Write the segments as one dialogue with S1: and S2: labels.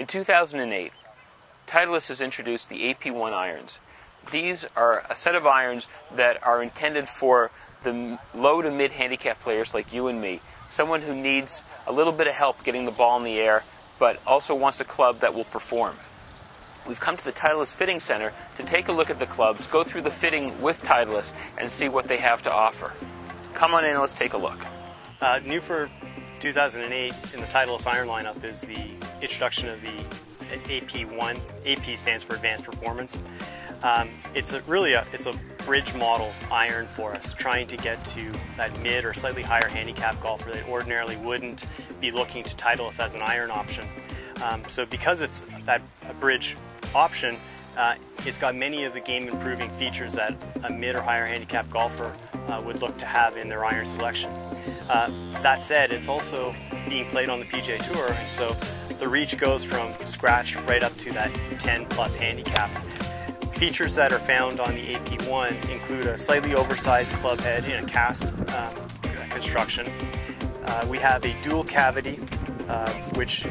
S1: In 2008, Titleist has introduced the AP1 irons. These are a set of irons that are intended for the low to mid handicap players like you and me. Someone who needs a little bit of help getting the ball in the air, but also wants a club that will perform. We've come to the Titleist Fitting Center to take a look at the clubs, go through the fitting with Titleist, and see what they have to offer. Come on in and let's take a look.
S2: New for 2008 in the Titleist iron lineup is the introduction of the AP1. AP stands for Advanced Performance. It's a bridge model iron for us, trying to get to that mid or slightly higher handicap golfer that ordinarily wouldn't be looking to Titleist as an iron option. So because it's a bridge option, it's got many of the game improving features that a mid or higher handicap golfer would look to have in their iron selection. That said, it's also being played on the PGA Tour, and so the reach goes from scratch right up to that 10 plus handicap. Features that are found on the AP1 include a slightly oversized club head in a cast construction. We have a dual cavity, which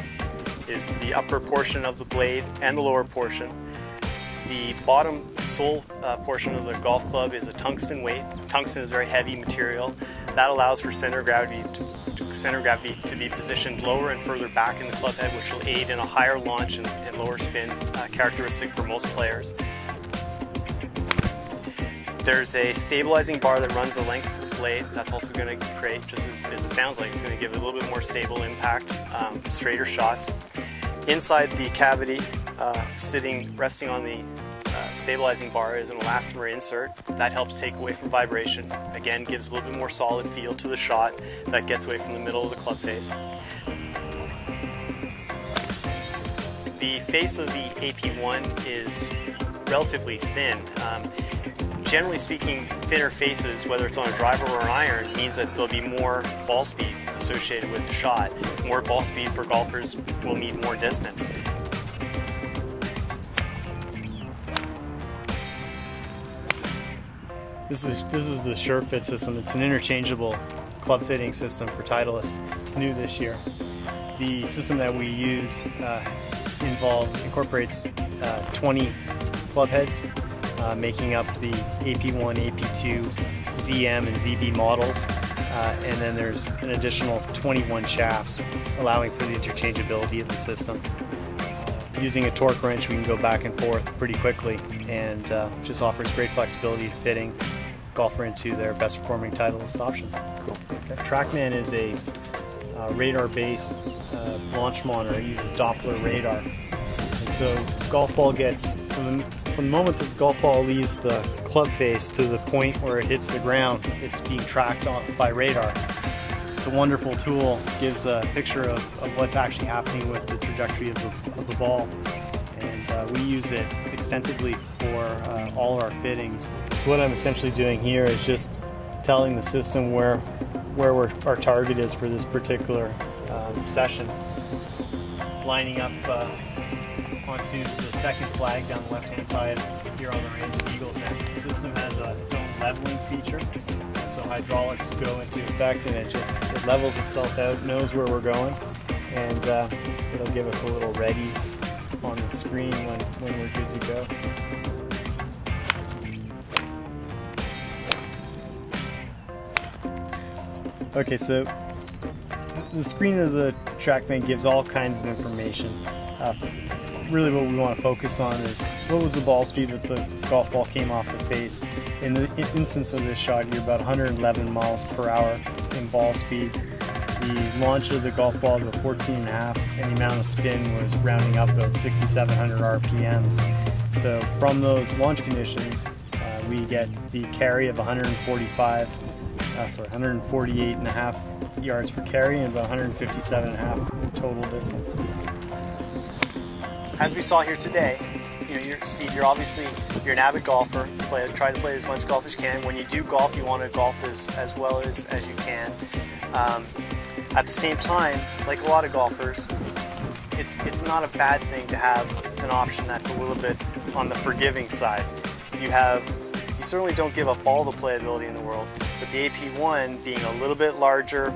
S2: is the upper portion of the blade and the lower portion. The bottom sole portion of the golf club is a tungsten weight. Tungsten is a very heavy material. That allows for center of gravity to be positioned lower and further back in the club head, which will aid in a higher launch and lower spin characteristic for most players. There's a stabilizing bar that runs the length of the blade. That's also going to create, just as it sounds like, it's going to give it a little bit more stable impact, straighter shots. Inside the cavity, resting on the stabilizing bar, is an elastomer insert that helps take away from vibration. Again, gives a little bit more solid feel to the shot that gets away from the middle of the club face. The face of the AP1 is relatively thin. Generally speaking, thinner faces, whether it's on a driver or an iron, means that there'll be more ball speed associated with the shot. More ball speed for golfers will mean more distance.
S3: This is the SureFit system. It's an interchangeable club fitting system for Titleist. It's new this year. The system that we use incorporates 20 club heads, making up the AP1, AP2, ZM, and ZB models. And then there's an additional 21 shafts, allowing for the interchangeability of the system. Using a torque wrench, we can go back and forth pretty quickly, and just offers great flexibility to fitting golfer into their best performing Titleist option. Cool. Okay. TrackMan is a radar-based launch monitor. It uses Doppler radar, and so golf ball gets from the moment that the golf ball leaves the club face to the point where it hits the ground, it's being tracked by radar. It's a wonderful tool. It gives a picture of what's actually happening with the trajectory of the ball. And we use it extensively for all our fittings. So what I'm essentially doing here is just telling the system where our target is for this particular session. Lining up onto the second flag down the left-hand side here on the range of Eagle's Nest. The system has its own leveling feature, so hydraulics go into effect and it levels itself out, knows where we're going, and it'll give us a little ready on the screen when we're good to go. Okay, so the screen of the TrackMan gives all kinds of information. Really what we want to focus on is what was the ball speed that the golf ball came off the face. In the instance of this shot, you're about 111 miles per hour in ball speed. The launch of the golf ball to 14.5, and the amount of spin was rounding up about 6,700 RPMs. So from those launch conditions, we get the carry of 148.5 yards per carry and about 157.5 total distance.
S2: As we saw here today, Steve, you're an avid golfer. Try to play as much golf as you can. When you do golf, you want to golf as well as you can. At the same time, like a lot of golfers, it's not a bad thing to have an option that's a little bit on the forgiving side. You certainly don't give up all the playability in the world, but the AP1 being a little bit larger,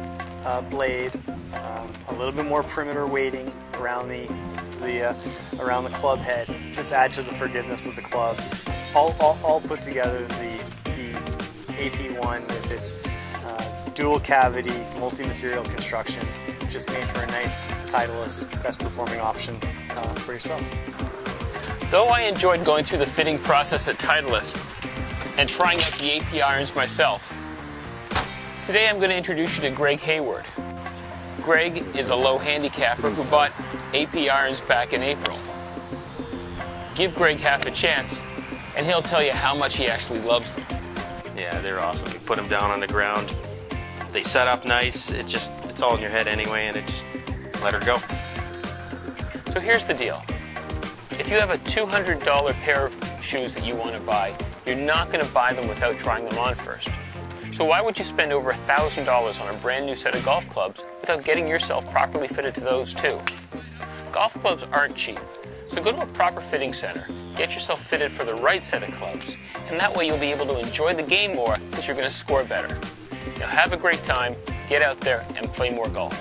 S2: blade, a little bit more perimeter weighting around the club head. Just add to the forgiveness of the club. All put together, the AP1 with its dual cavity, multi-material construction, just made for a nice Titleist, best performing option for yourself.
S1: Though I enjoyed going through the fitting process at Titleist and trying out the AP irons myself, today I'm going to introduce you to Greg Hayward. Greg is a low handicapper who bought AP irons back in April. Give Greg half a chance and he'll tell you how much he actually loves them.
S4: Yeah, they're awesome. You put them down on the ground, they set up nice, it's all in your head anyway, and it just let her go.
S1: So here's the deal. If you have a $200 pair of shoes that you want to buy, you're not going to buy them without trying them on first. So why would you spend over $1,000 on a brand new set of golf clubs without getting yourself properly fitted to those too? Golf clubs aren't cheap, so go to a proper fitting center, get yourself fitted for the right set of clubs, and that way you'll be able to enjoy the game more because you're going to score better. Now have a great time, get out there and play more golf.